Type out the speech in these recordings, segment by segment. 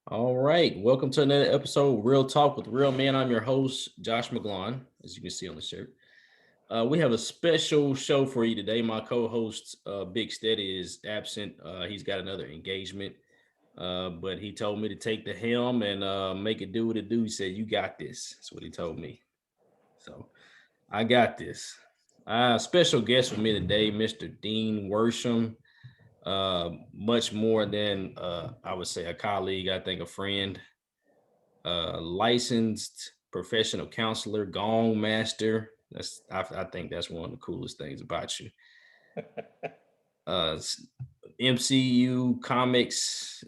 All right, welcome to another episode of Real Talk with Real Men. I'm your host, Josh McGlon, as you can see on the shirt. We have a special show for you today. My co-host, Big Steady, is absent. He's got another engagement, but he told me to take the helm and make it do what it do. He said, "You got this." That's what he told me. So I got this. Special guest with me today, Mr. Dean Worsham. Much more than I would say a colleague. I think a friend, licensed professional counselor, gong master. I think that's one of the coolest things about you. Uh, MCU comics,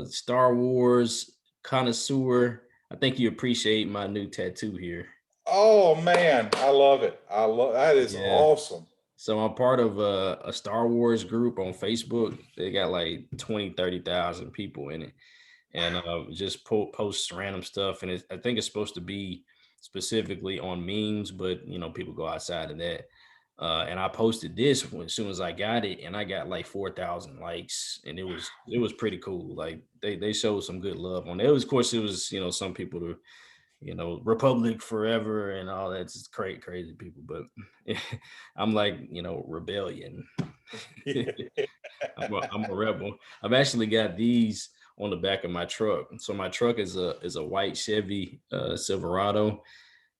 Star Wars connoisseur. I think you appreciate my new tattoo here. Oh man, I love it. I love that is Yeah. awesome. So I'm part of a Star Wars group on Facebook. They got like 20, 30,000 people in it, and just posts random stuff. And I think it's supposed to be specifically on memes, but people go outside of that. And I posted this as soon as I got it, and I got like 4,000 likes, and it was pretty cool. Like they showed some good love on it. Of course, it was some people to Republic forever and all that. Just crazy people. But I'm like, rebellion. I'm a rebel. I've actually got these on the back of my truck. So my truck is a white Chevy Silverado,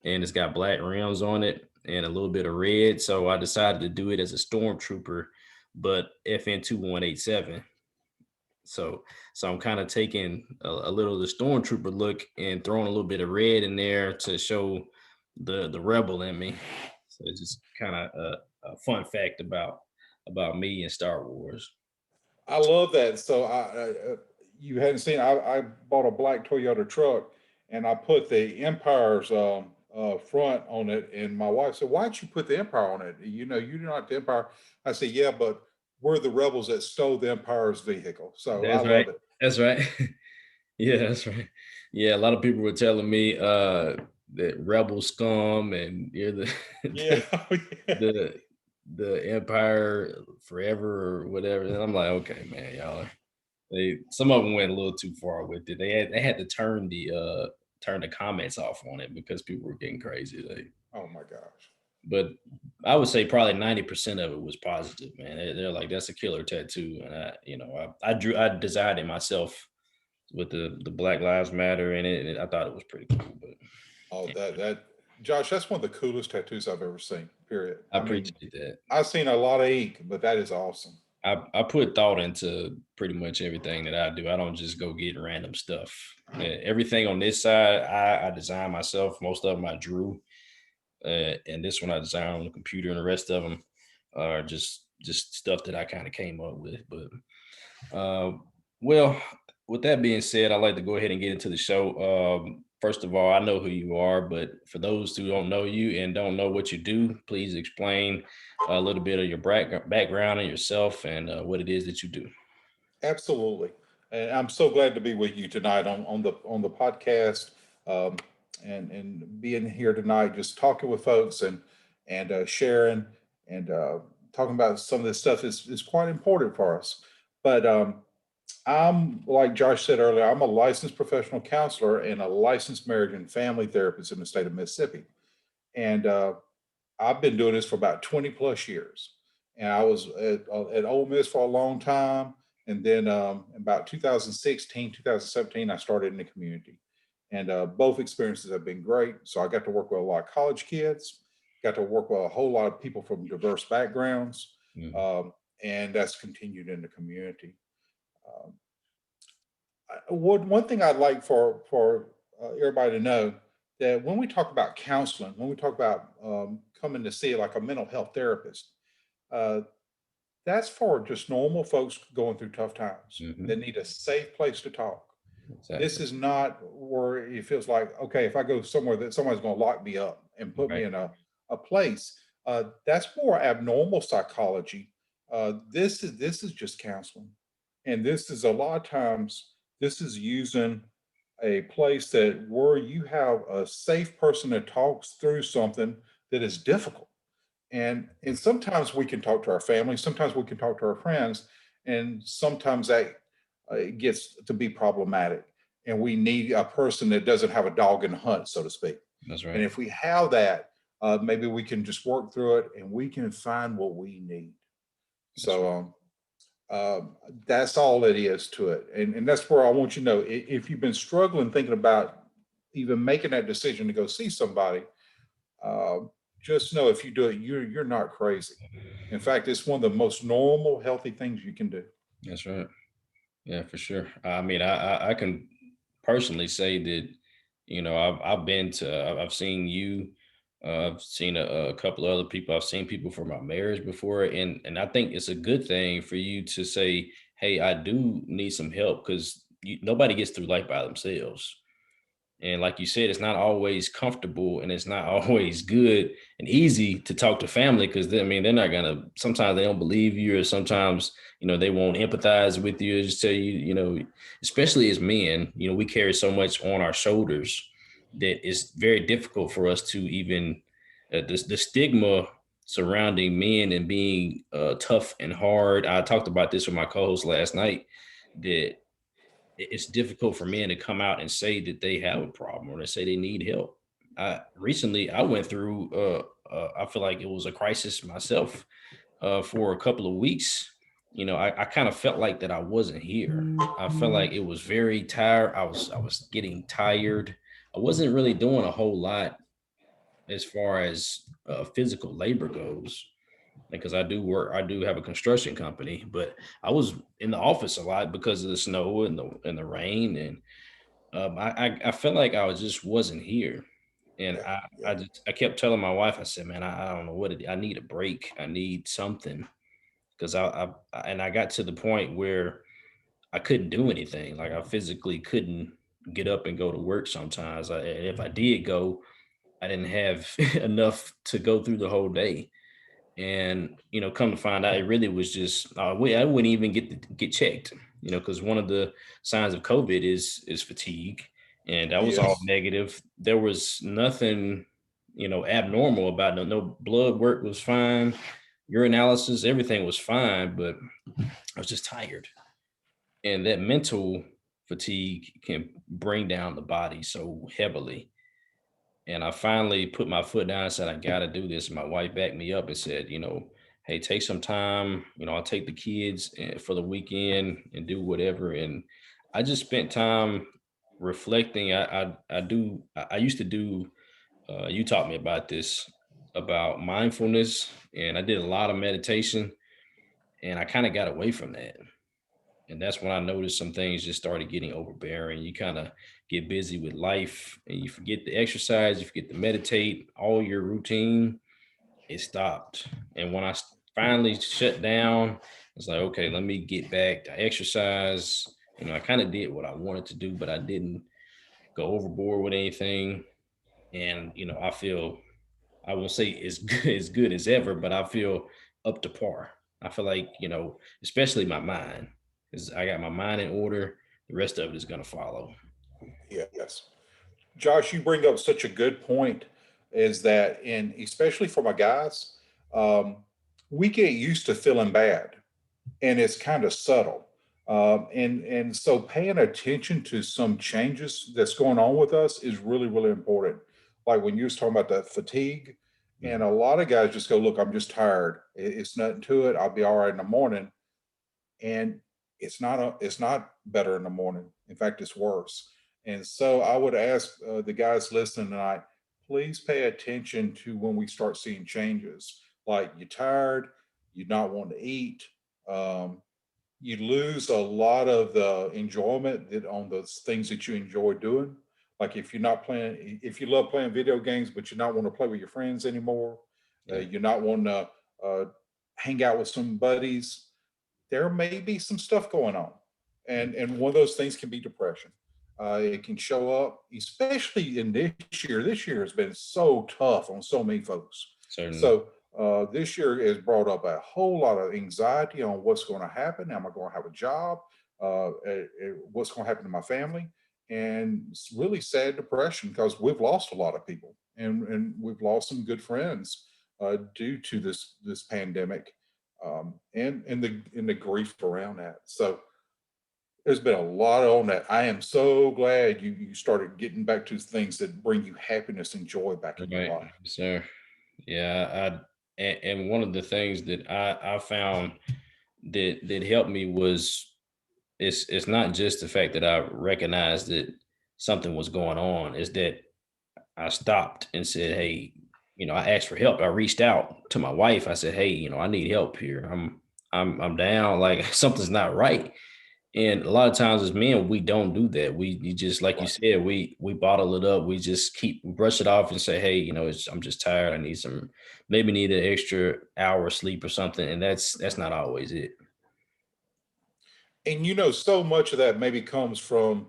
and it's got black rims on it and a little bit of red. So I decided to do it as a stormtrooper, but FN 2187. So I'm kind of taking a little of the stormtrooper look and throwing a little bit of red in there to show the rebel in me. So it's just kind of a fun fact about me and Star Wars. I love that. So you hadn't seen. I bought a black Toyota truck, and I put the Empire's front on it. And my wife said, "Why'd you put the Empire on it? You're not the Empire." I said, "Yeah, but we're the rebels that stole the Empire's vehicle." So I That's right. love it. That's right. Yeah, that's right. Yeah, a lot of people were telling me that rebel scum and you're the Yeah, the the empire forever or whatever. And I'm like, okay, man, some of them went a little too far with it. They had to turn the comments off on it because people were getting crazy. oh my gosh. But I would say probably 90% of it was positive, man. They're like, that's a killer tattoo. And I designed it myself with the Black Lives Matter in it, and I thought it was pretty cool. But Oh, yeah, that Josh, that's one of the coolest tattoos I've ever seen. Period. I I mean, appreciate that. I've seen a lot of ink, but that is awesome. I put thought into pretty much everything that I do. I don't just go get random stuff. Everything on this side, I design myself. Most of them I drew, and this one I designed on the computer, and the rest of them are just stuff that I kind of came up with. But well, with that being said, I'd like to go ahead and get into the show. First of all, I know who you are, but for those who don't know you and don't know what you do, please explain a little bit of your background and yourself and what it is that you do. Absolutely, and I'm so glad to be with you tonight on the podcast, um, and being here tonight, just talking with folks and sharing and talking about some of this stuff is quite important for us. But I'm like Josh said earlier, I'm a licensed professional counselor and a licensed marriage and family therapist in the state of Mississippi, and I've been doing this for about 20 plus years. And I was at Ole Miss for a long time. And then about 2016, 2017, I started in the community. And both experiences have been great. So I got to work with a lot of college kids, got to work with a whole lot of people from diverse backgrounds. Mhm. Um, and that's continued in the community. Um, one thing I'd like for everybody to know that when we talk about counseling, when we talk about coming to see like a mental health therapist, uh, that's for just normal folks going through tough times that Mhm. need a safe place to talk. This Exactly. is not where it feels like, okay, if I go somewhere that somebody's going to lock me up and put me Right. in a place, that's more abnormal psychology. This is just counseling, and this is a lot of times this is using a place that where you have a safe person that talks through something that is difficult, and sometimes we can talk to our family, sometimes we can talk to our friends, and sometimes that gets to be problematic. and we need a person that doesn't have a dog in the hunt, so to speak. That's And right. if we have that, maybe we can just work through it and we can find what we need. That's right. So that's all it is to it. And that's where I want you to know, if you've been struggling thinking about even making that decision to go see somebody, uh, just know if you do it, you're not crazy. In fact, it's one of the most normal, healthy things you can do. That's right. Yeah, for sure. I mean, I can personally say that, I've been to, I've seen you, I've seen a couple of other people, I've seen people from my marriage before, and I think it's a good thing for you to say, hey, I do need some help, because nobody gets through life by themselves. And like you said, it's not always comfortable, and it's not always good and easy to talk to family, because I mean, they're not gonna, sometimes they don't believe you, or sometimes, they won't empathize with you, just tell you, especially as men, we carry so much on our shoulders that it's very difficult for us to even, the stigma surrounding men and being tough and hard. I talked about this with my co-host last night, that it's difficult for men to come out and say that they have a problem or to say they need help. Recently I went through, I feel like it was a crisis myself, for a couple of weeks. I kind of felt like that I wasn't here. I felt like it was very tired. I was getting tired. I wasn't really doing a whole lot as far as physical labor goes, because I do have a construction company, but I was in the office a lot because of the snow and the rain, and I felt like I was just wasn't here, and Yeah, I yeah, just I kept telling my wife, I said, man, I don't know what I need a break, I need something, because and I got to the point where I couldn't do anything, like I physically couldn't get up and go to work sometimes, and if I did go, I didn't have enough to go through the whole day. And come to find out, it really was just, I wouldn't even get checked, because one of the signs of COVID is fatigue, and that was all yes, negative. There was nothing abnormal about it. No blood work was fine, urinalysis, everything was fine, but I was just tired. And that mental fatigue can bring down the body so heavily. And I finally put my foot down and said, I got to do this. My wife backed me up and said, hey, take some time. I'll take the kids for the weekend and do whatever. And I just spent time reflecting. I used to do, you taught me about this, about mindfulness, and I did a lot of meditation, and I kind of got away from that. And that's when I noticed some things just started getting overbearing. You kind of get busy with life and you forget the exercise, you forget to meditate, all your routine, it stopped. And when finally shut down, it's like, okay, let me get back to exercise. I kind of did what I wanted to do, but I didn't go overboard with anything. And, I feel, I won't say as good, as good as ever, but I feel up to par. I feel like, especially my mind, because I got my mind in order. The rest of it is going to follow. yes. Josh, you bring up such a good point, is that, in especially for my guys, um, we get used to feeling bad, and it's kind of subtle. And so paying attention to some changes that's going on with us is really, really important. Like when you was talking about that fatigue, and Mhm. a lot of guys just go, look, I'm just tired. It's nothing to it. I'll be all right in the morning. And it's not better in the morning. In fact, it's worse. And so I would ask the guys listening tonight, please pay attention to when we start seeing changes, like you're tired, you're not wanting to eat, um, you lose a lot of the enjoyment that on those things that you enjoy doing. Like if you're not playing, if you love playing video games, but you're not want to play with your friends anymore, Yeah. you're not wanting to hang out with some buddies, there may be some stuff going on, and one of those things can be depression. It can show up, especially in this year. This year has been so tough on so many folks. Certainly. So this year has brought up a whole lot of anxiety on what's going to happen. Am I going to have a job? What's going to happen to my family? And it's really sad depression because we've lost a lot of people, and we've lost some good friends due to this pandemic, and the grief around that. So there's been a lot on that. I am so glad you started getting back to things that bring you happiness and joy back in your Right, life. sir. Yeah, and one of the things that I found that helped me was it's not just the fact that I recognized that something was going on, is that I stopped and said, "Hey," I asked for help. I reached out to my wife. I said, "Hey, I need help here. I'm down. Like something's not right." And a lot of times as men, we don't do that. We you just like you Right. said, we bottle it up. We just keep brush it off and say, "Hey, I'm just tired. I need maybe need an extra hour of sleep or something." And that's not always it. And so much of that maybe comes from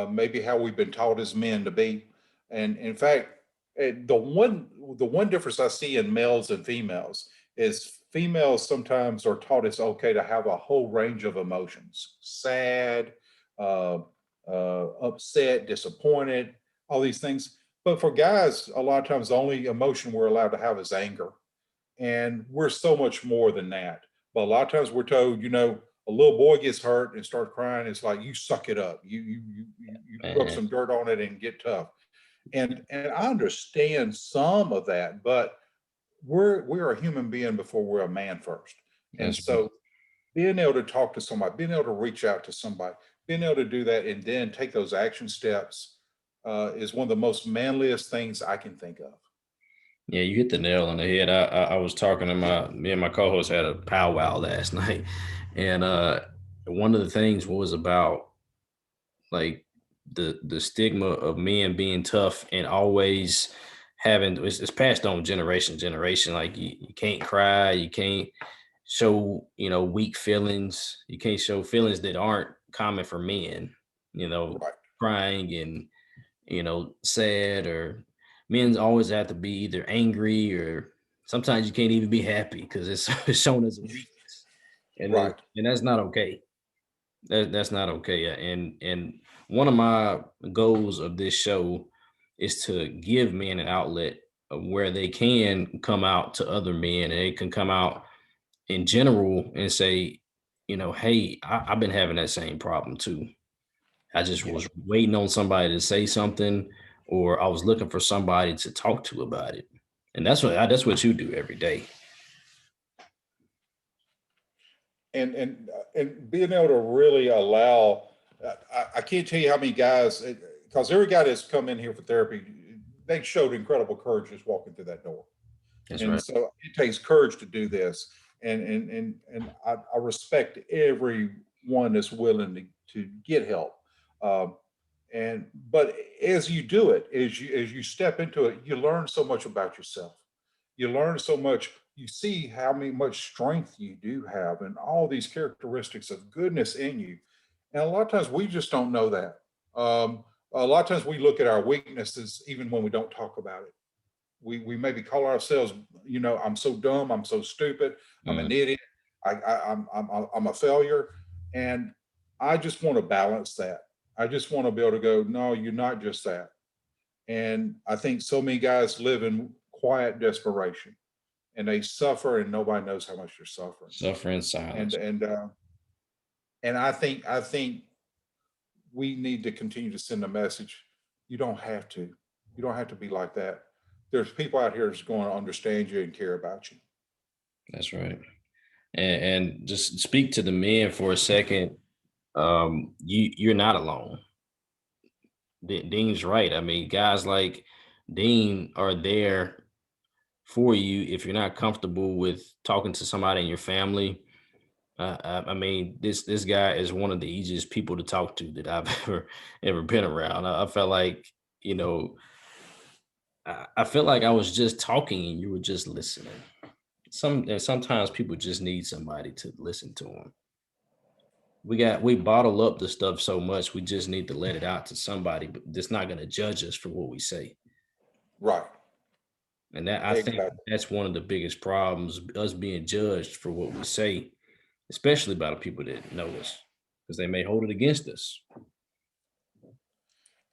maybe how we've been taught as men to be. And in fact, the one difference I see in males and females is females sometimes are taught it's okay to have a whole range of emotions: sad, uh, upset, disappointed, all these things. But for guys, a lot of times the only emotion we're allowed to have is anger, and we're so much more than that. But a lot of times we're told, a little boy gets hurt and starts crying, it's like, you suck it up. You rub Man, some dirt on it and get tough. And I understand some of that, but we're a human being before we're a man first. And that's right. so being able to talk to somebody, being able to reach out to somebody, being able to do that and then take those action steps is one of the most manliest things I can think of. Yeah, you hit the nail on the head. I was talking to me and my co-host had a powwow last night, and one of the things was about like the stigma of men being tough and always having it's passed on generation to generation. Like you can't cry, you can't show weak feelings, you can't show feelings that aren't common for men. You know, Right. crying and sad, or men always have to be either angry or sometimes you can't even be happy because it's, it's shown as a weakness, Right. and that's not okay. That's not okay. And one of my goals of this show is to give men an outlet of where they can come out to other men and they can come out in general and say, hey, I've been having that same problem too. I just Yeah. was waiting on somebody to say something, or I was looking for somebody to talk to about it. And that's what you do every day. And being able to really allow, I can't tell you how many guys, because every guy that's come in here for therapy, they showed incredible courage just walking through that door. That's And right. so it takes courage to do this. And I respect everyone that's willing to get help. Um, and but as you do it, as you step into it, you learn so much about yourself. You learn so much. You see how much strength you do have, and all these characteristics of goodness in you. And a lot of times we just don't know that. A lot of times we look at our weaknesses even when we don't talk about it. We maybe call ourselves, I'm so dumb, I'm so stupid, I'm Mm, an idiot, I'm a failure, and I just want to balance that. I just want to be able to go, no, you're not just that. And I think so many guys live in quiet desperation, and they suffer, and nobody knows how much they're suffering. suffer in And silence. and uh, and I think we need to continue to send a message. You don't have to. You don't have to be like that. There's people out here that's going to understand you and care about you. That's right. And just speak to the men for a second. You're not alone. Dean's right. I mean, guys like Dean are there for you if you're not comfortable with talking to somebody in your family. I mean, this guy is one of the easiest people to talk to that I've ever been around. I felt like, you know, I felt like I was just talking and you were just listening. And sometimes people just need somebody to listen to them. We bottle up the stuff so much. We just need to let it out to somebody, but that's not going to judge us for what we say. Right. And that I think Exactly. that's one of the biggest problems, us being judged for what we say, especially by the people that know us, because they may hold it against us.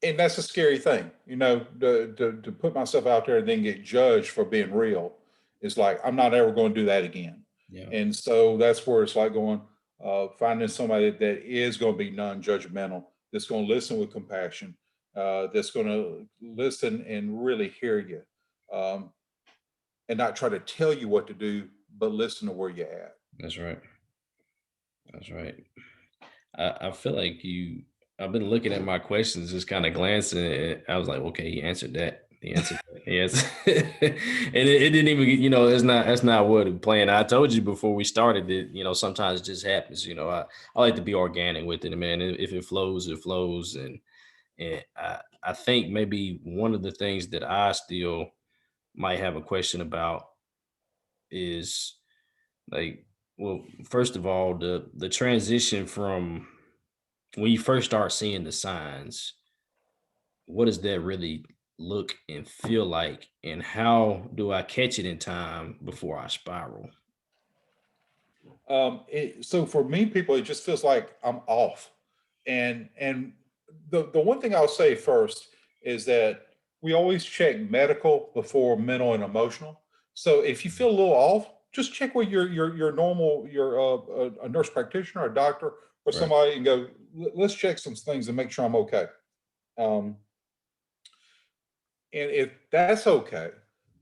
And that's a scary thing, to put myself out there and then get judged for being real. It's like, I'm not ever going to do that again. Yeah. And so that's where it's like going, finding somebody that is going to be non-judgmental, that's going to listen with compassion, that's going to listen and really hear you, um, and not try to tell you what to do, but listen to where you're at. That's right. That's right. I feel like I've been looking at my questions, just kind of glancing at it. I was like, okay, he answered that. He answered that. He answered. And it didn't even, that's not what I'm playing. I told you before we started that, sometimes it just happens. I like to be organic with it, man. If it flows, it flows. And I think maybe one of the things that I still might have a question about is like, well, first of all, the transition from when you first start seeing the signs, what does that really look and feel like? And how do I catch it in time before I spiral? So for me, people, it just feels like I'm off. And the one thing I'll say first is that we always check medical before mental and emotional. So if you feel a little off, just check with your normal a nurse practitioner, a doctor, or Right. somebody, and go. Let's check some things and make sure I'm okay." Um, and if that's okay,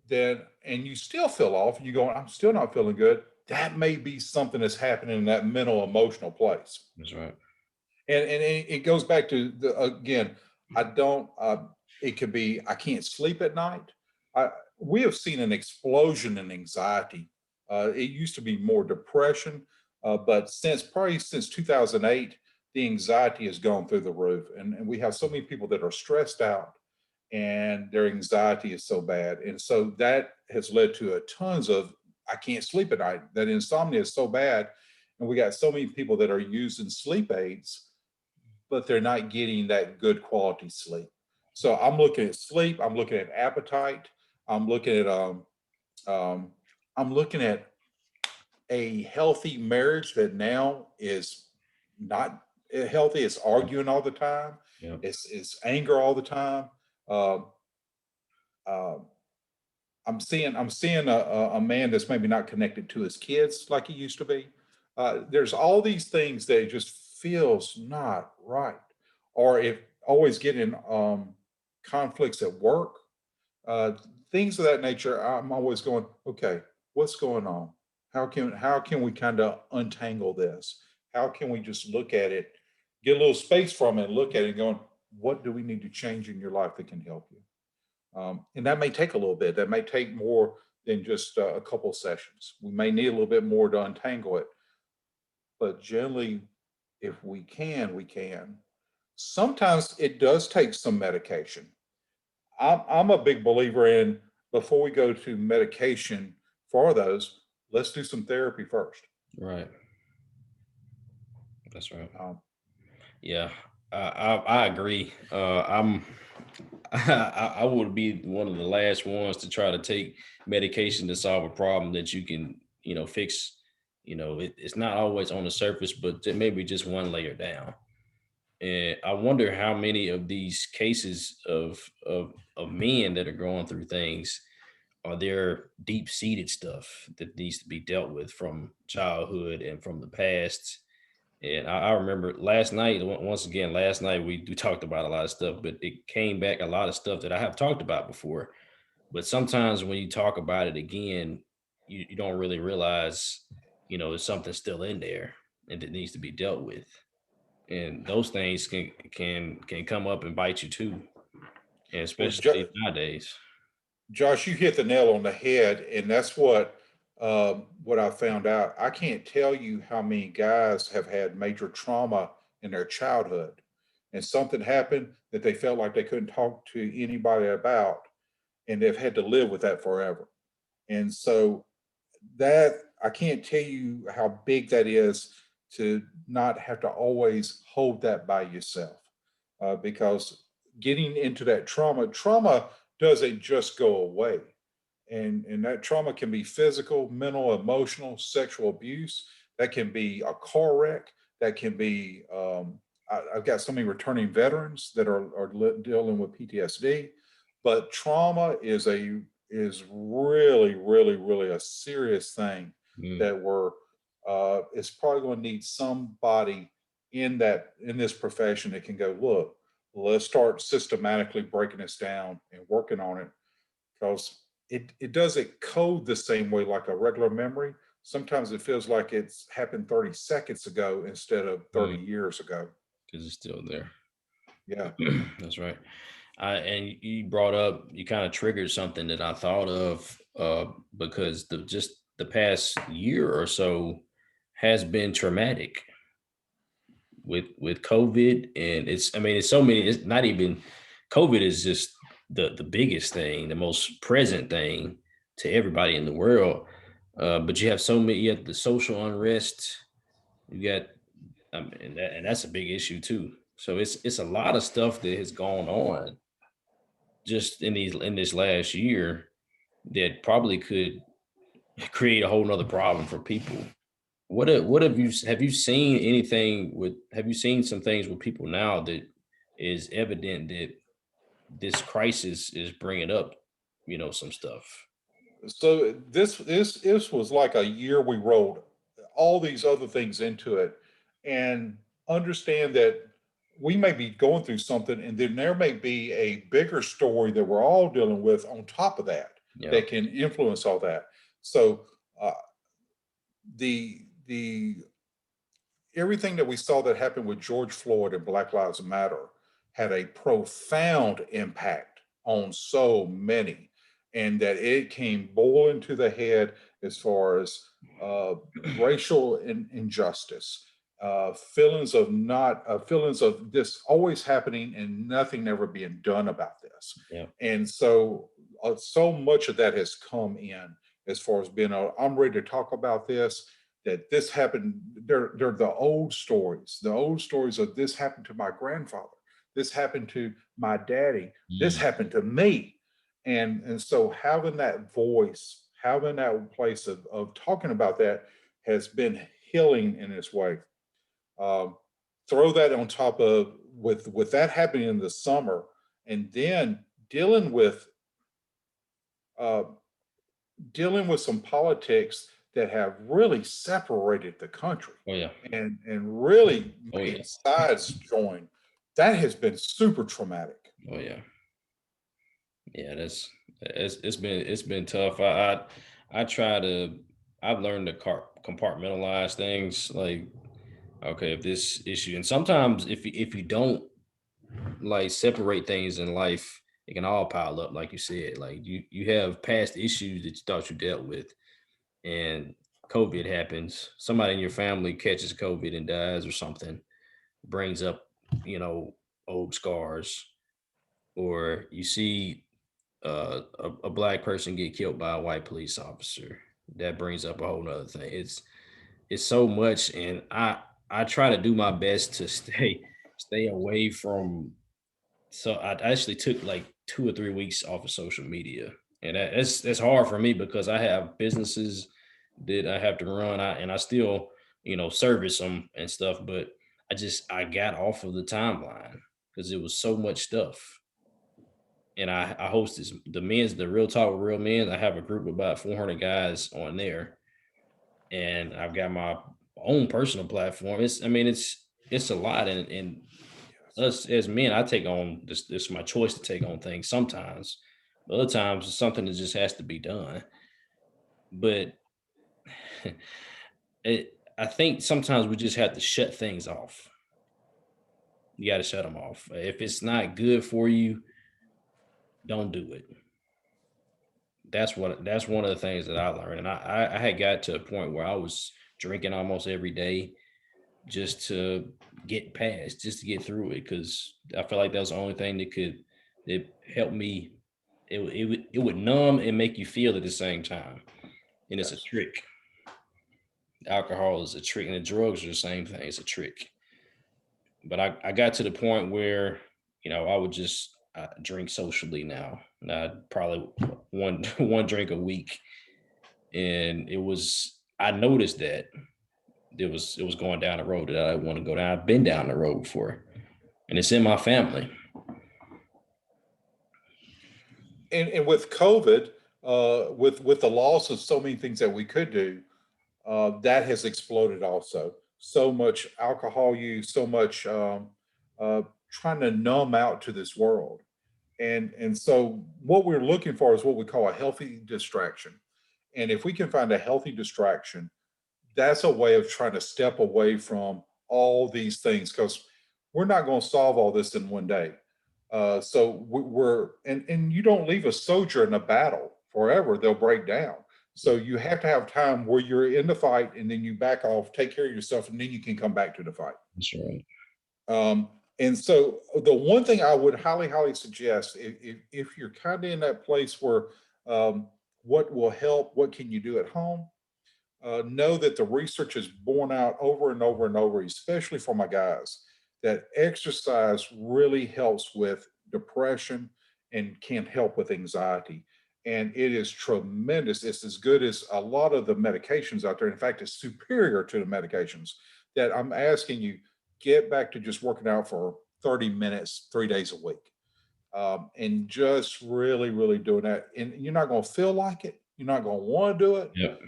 then and you still feel off, and you go, "I'm still not feeling good." That may be something that's happening in that mental emotional place. That's right. And it goes back to again, I don't. It could be I can't sleep at night. I We have seen an explosion in anxiety. It used to be more depression, but probably since 2008, the anxiety has gone through the roof, and we have so many people that are stressed out, and their anxiety is so bad, and so that has led to a tons of I can't sleep at night. That insomnia is so bad, and we got so many people that are using sleep aids, but they're not getting that good quality sleep. So I'm looking at sleep. I'm looking at appetite. I'm looking at um, I'm looking at a healthy marriage that now is not healthy. It's arguing all the time. Yeah. It's anger all the time. Um, uh, I'm seeing a man that's maybe not connected to his kids like he used to be. There's all these things that just feels not right, or if always getting conflicts at work, uh, things of that nature. I'm always going, okay, what's going on? How can we kind of untangle this? How can we just look at it, get a little space from it, and look at it, and going, what do we need to change in your life that can help you? And that may take a little bit. That may take more than just a couple sessions. We may need a little bit more to untangle it. But generally, if we can, we can. Sometimes it does take some medication. I'm a big believer in before we go to medication for those, let's do some therapy first. Right. That's right. Um, Yeah. I agree. I would be one of the last ones to try to take medication to solve a problem that you can, fix. It's not always on the surface, but maybe just one layer down. And I wonder how many of these cases of men that are going through things are there deep seated stuff that needs to be dealt with from childhood and from the past. And I remember last night, once again, last night we talked about a lot of stuff, but it came back a lot of stuff that I have talked about before. But sometimes when you talk about it again, you don't really realize, there's something still in there and that needs to be dealt with. And those things can come up and bite you too, and well, especially nowadays. Josh, you hit the nail on the head, and that's what I found out. I can't tell you how many guys have had major trauma in their childhood, and something happened that they felt like they couldn't talk to anybody about, and they've had to live with that forever. And so that I can't tell you how big that is to not have to always hold that by yourself, because getting into that trauma doesn't just go away, and that trauma can be physical, mental, emotional, sexual abuse. That can be a car wreck. That can be I've got so many returning veterans that are dealing with PTSD, but trauma is really, really, really a serious thing Mm, that we're it's probably going to need somebody in this profession that can go, look, let's start systematically breaking this down and working on it, because it doesn't code the same way like a regular memory. Sometimes it feels like it's happened 30 seconds ago instead of 30 years ago. Because it's still there. Yeah. That's right. And you brought up, you kind of triggered something that I thought of, because just the past year or so has been traumatic with COVID, and I mean, it's so many. It's not even COVID is just the biggest thing, the most present thing to everybody in the world. But you have so many. You have the social unrest. You got, and that's a big issue too. So it's a lot of stuff that has gone on just in this last year that probably could create a whole nother problem for people. What have you seen anything with have you seen some things with people now that is evident that this crisis is bringing up, some stuff? So this was like a year we rolled all these other things into it, and understand that we may be going through something, and then there may be a bigger story that we're all dealing with on top of that Yeah. that can influence all that. So uh, the everything that we saw that happened with George Floyd and Black Lives Matter had a profound impact on so many, and that it came boiling to the head as far as uh, racial injustice, feelings of this always happening and nothing ever being done about this. Yeah. And so, so much of that has come in as far as being, I'm ready to talk about this, that this happened. They're the old stories of this happened to my grandfather, this happened to my daddy, this Mm. happened to me. And so having that voice, having that place of talking about that has been healing in its way. um, Throw that on top of with that happening in the summer, and then dealing with uh, some politics that have really separated the country, Oh yeah. and really Oh yeah. made sides join. That has been super traumatic. Oh yeah. Yeah, it's been tough. I try to I've learned to compartmentalize things. Like, okay, if this issue, and sometimes if you don't like separate things in life, it can all pile up. Like you said, like you have past issues that you thought you dealt with, and COVID happens. Somebody in your family catches COVID and dies or something, brings up, you know, old scars, or you see a black person get killed by a white police officer. That brings up a whole nother thing. It's so much, and I try to do my best to stay away from. So I actually took like 2 or 3 weeks off of social media, and that's hard for me because I have businesses that I have to run. And I still, service them and stuff, but I got off of the timeline because it was so much stuff. And I host the Real Talk with Real Men. I have a group of about 400 guys on there, and I've got my own personal platform. It's a lot, and Yes. us as men, I take on this. This is my choice to take on things sometimes. Other times, it's something that just has to be done. But I think sometimes we just have to shut things off. You got to shut them off. If it's not good for you, don't do it. That's one of the things that I learned, and I had got to a point where I was drinking almost every day just to get past, just to get through it, because I felt like that was the only thing that helped me. It would numb and make you feel at the same time, and it's a Yes. trick. Alcohol is a trick, and the drugs are the same thing. It's a trick. But I got to the point where I would just drink socially now. And I probably one one drink a week, and I noticed that it was going down the road that I want to go down. I've been down the road before, and it's in my family. And with COVID, with the loss of so many things that we could do, that has exploded also. So much alcohol use, so much uh, trying to numb out to this world. And so what we're looking for is what we call a healthy distraction. And if we can find a healthy distraction, that's a way of trying to step away from all these things, because we're not going to solve all this in one day. So we're and you don't leave a soldier in a battle forever; they'll break down. So you have to have time where you're in the fight, and then you back off, take care of yourself, and then you can come back to the fight. That's right. Um, and so the one thing I would highly, highly suggest, if you're kind of in that place where what will help, what can you do at home? Know that the research is borne out over and over and over, especially for my guys, that exercise really helps with depression and can help with anxiety. And it is tremendous. It's as good as a lot of the medications out there. In fact, it's superior to the medications. That I'm asking you, get back to just working out for 30 minutes, 3 days a week. And just really, really doing that. And you're not going to feel like it. You're not going to want to do it. Yep.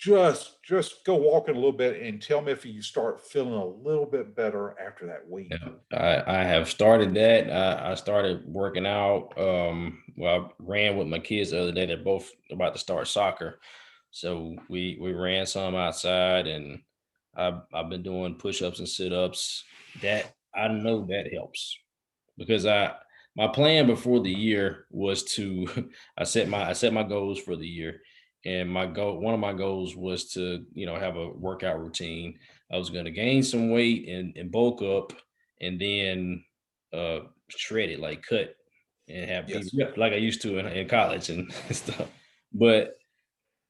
Just go walking a little bit and tell me if you start feeling a little bit better after that week. Yeah. I have started that. I started working out. Well, I ran with my kids the other day. They're both about to start soccer. So we ran some outside, and I've been doing push-ups and sit-ups. That I know that helps, because my plan before the year was to I set my goals for the year, and one of my goals was to have a workout routine. I was going to gain some weight and bulk up, and then shred it, like cut and have Yes. people like I used to in college and stuff. But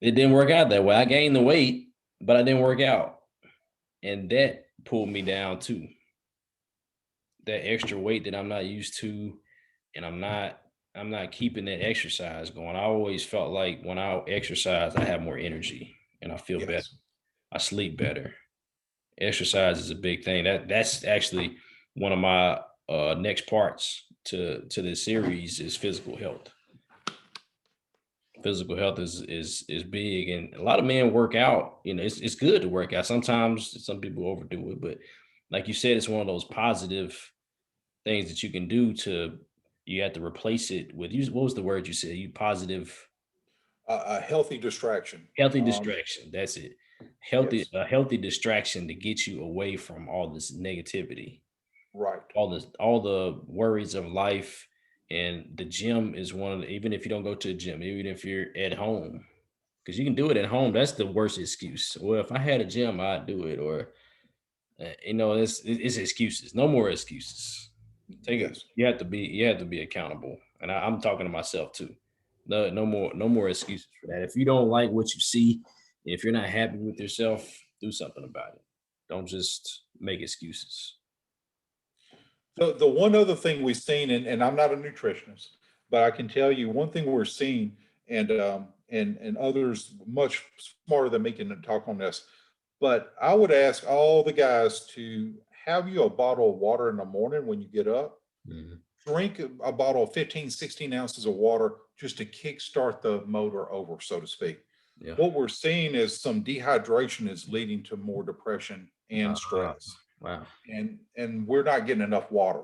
it didn't work out that way. I gained the weight, but I didn't work out, and that pulled me down too. That extra weight that I'm not used to, and I'm not keeping that exercise going. I always felt like when I exercise, I have more energy and I feel better. Yes. I sleep better. Exercise is a big thing. That's actually one of my next parts to this series is physical health. Physical health is big, and a lot of men work out. It's good to work out. Sometimes some people overdo it, but like you said, it's one of those positive things that you can do to you have to replace it with what was the word you said? You positive A healthy distraction. healthy distraction. That's it. Yes. A healthy distraction to get you away from all this negativity, Right. all the worries of life. And the gym is one of the, even if you don't go to the gym, even if you're at home, because you can do it at home. That's the worst excuse. Well, if I had a gym, I'd do it. Or it's excuses. No more excuses. Take it. Yes. You have to be accountable. And I'm talking to myself too. No more excuses for that. If you don't like what you see, if you're not happy with yourself, do something about it. Don't just make excuses. The one other thing we've seen, and I'm not a nutritionist, but I can tell you one thing we're seeing, and others much smarter than me can talk on this. But I would ask all the guys to have you a bottle of water in the morning when you get up. Mhm. Drink a bottle of 15, 16 ounces of water just to kickstart the motor over, so to speak. Yeah. What we're seeing is some dehydration is leading to more depression and Uh, stress, wow. and we're not getting enough water.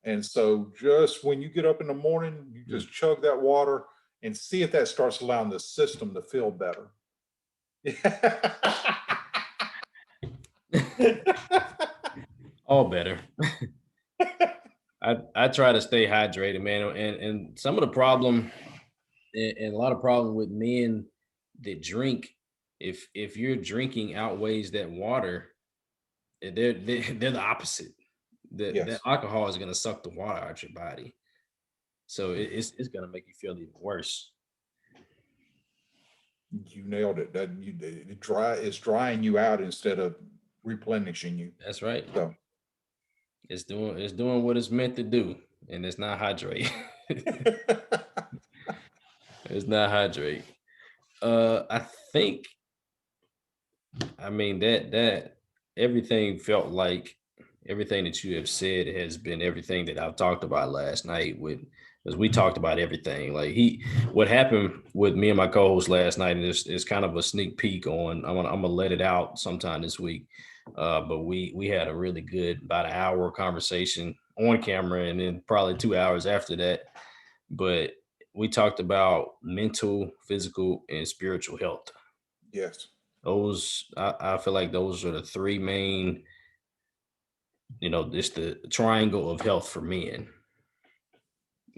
And so just when you get up in the morning, you Mm. just chug that water and see if that starts allowing the system to feel better. All better. I try to stay hydrated, man. And some of the problem, and a lot of problem with men that drink, if your drinking outweighs that water, they're the opposite. The Yes, alcohol is gonna suck the water out your body, so it's gonna make you feel even worse. you nailed it. It's drying you out instead of replenishing you. That's right. So It's doing what it's meant to do, and it's not hydrate. It's not hydrate. I think I mean that everything felt like everything that you have said has been everything that I've talked about last night with because we talked about everything. Like what happened with me and my co-host last night, and is kind of a sneak peek on. I'm gonna let it out sometime this week. But we had a really good about an hour conversation on camera, and then probably 2 hours after that. But we talked about mental, physical, and spiritual health. Yes. Those I feel like those are the three main, it's the triangle of health for men.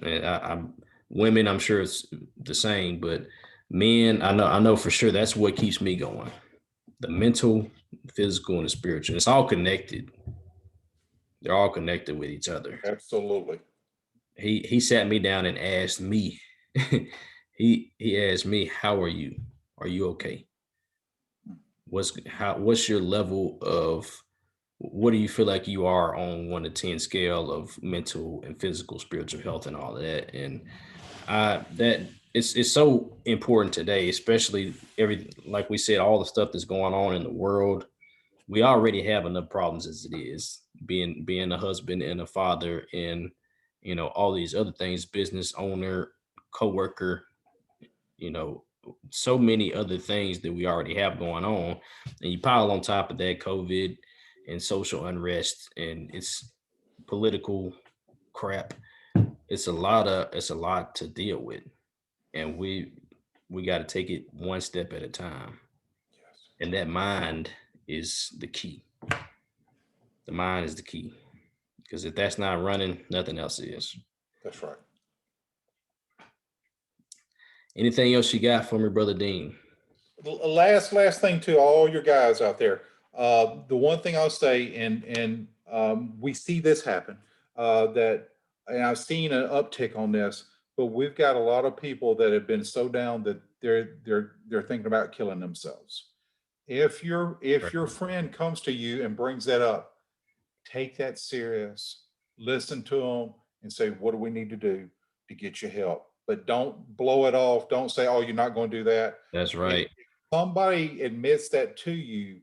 And I'm women, I'm sure it's the same, but men, I know for sure that's what keeps me going. The mental, physical, and the spiritual. It's all connected. They're all connected with each other. Absolutely. He sat me down and asked me, he asked me, how are you? Are you okay? What's your level of, what do you feel like you are on 1 to 10 scale of mental and physical, spiritual health and all of that? And that it's so important today, especially like we said, all the stuff that's going on in the world. We already have enough problems as it is, being a husband and a father, and all these other things, business owner, coworker, you know, so many other things that we already have going on. And you pile on top of that COVID and social unrest, and it's political crap. It's a lot to deal with. And we got to take it one step at a time. Yes. And that mind is the key. The mind is the key. Because if that's not running, nothing else is. That's right. Anything else you got for me, Brother Dean? Last thing to all your guys out there. The one thing I'll say, and we see this happen, that, and I've seen an uptick on this, but we've got a lot of people that have been so down that they're thinking about killing themselves. If your friend comes to you and brings that up, take that serious, listen to them, and say, what do we need to do to get you help? But don't blow it off. Don't say, oh, you're not going to do that. That's If right. somebody admits that to you,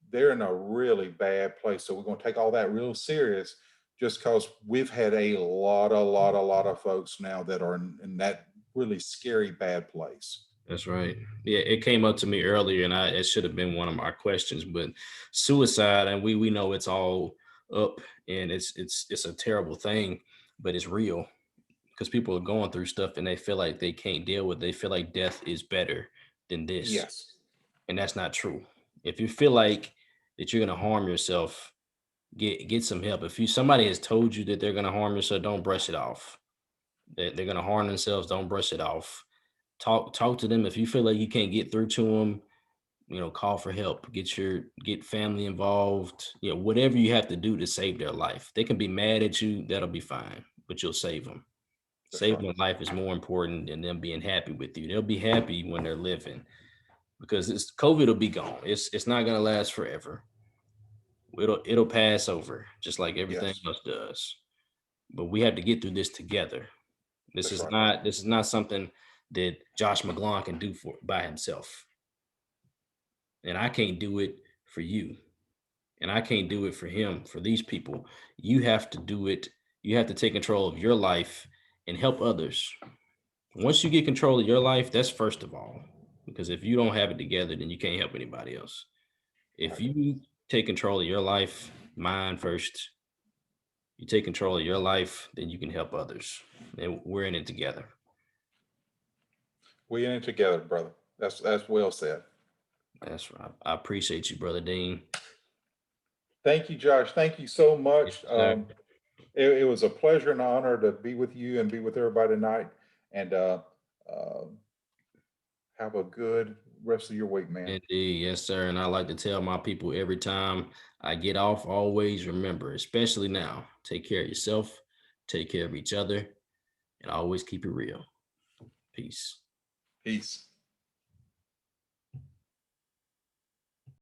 they're in a really bad place. So we're going to take all that real serious, just because we've had a lot of folks now that are in that really scary, bad place. That's right. Yeah, it came up to me earlier, and it should have been one of my questions. But suicide, and we know it's all up, and it's a terrible thing, but it's real because people are going through stuff and they feel like they can't deal with it. They feel like death is better than this, Yes. and that's not true. If you feel like that you're gonna harm yourself, get some help. If somebody has told you that they're gonna harm yourself, don't brush it off. They're gonna harm themselves. Don't brush it off. Talk to them. If you feel like you can't get through to them, call for help. Get family involved. Whatever you have to do to save their life. They can be mad at you. That'll be fine, but you'll save them. That's right. Saving a life is more important than them being happy with you. They'll be happy when they're living, because COVID will be gone. It's not gonna last forever. It'll pass over just like everything Yes. else does. But we have to get through this together. This That's is right. not this is not something that Josh McGlon can do by himself. And I can't do it for you. And I can't do it for him, for these people. You have to do it. You have to take control of your life and help others. Once you get control of your life, that's first of all. Because if you don't have it together, then you can't help anybody else. If Right. you take control of your life, mine first, you take control of your life, then you can help others. And we're in it together. We in it together, brother. That's well said. That's right. I appreciate you, Brother Dean. Thank you, Josh. Thank you so Yes, much. sir. It was a pleasure and honor to be with you and be with everybody tonight. And uh, have a good rest of your week, man. Indeed, yes, sir. And I like to tell my people every time I get off, always remember, especially now, take care of yourself, take care of each other, and always keep it real. Peace. Peace.